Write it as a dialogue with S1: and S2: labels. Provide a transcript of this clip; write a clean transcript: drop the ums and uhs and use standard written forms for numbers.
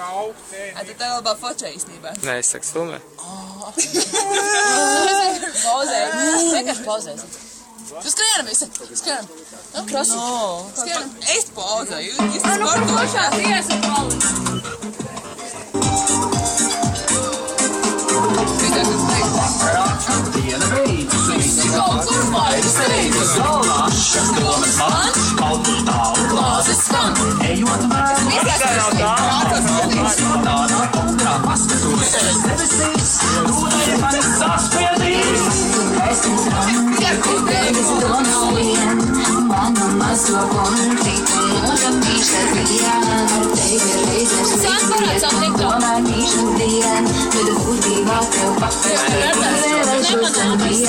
S1: Tad tev labā fočā īstenībā.
S2: Nē, es saku filmē.
S1: Pauzēji. Vienkārši pauzēsi. Tu skrienam visi. Skrienam. Nu, krasi. Skrienam. Es pauzēju. Jūs sportošās iesat palīdz.
S3: Diena beidzas, visi kaut kur vairs steidzas galvā. Kas domas man, kaut kur tālu glāzes skan. Ejot mērķi, tādā undrā paskatos. Debesīs, tūdaļ mani saspiedīs. Es uzrāku, tevis domas vien. Manu mazo konfliktu nožapīšas dien. Ar tevi reizes līdzies, tomēr mīšu dien. Tad burvībā tev papēs. Nemanāmies,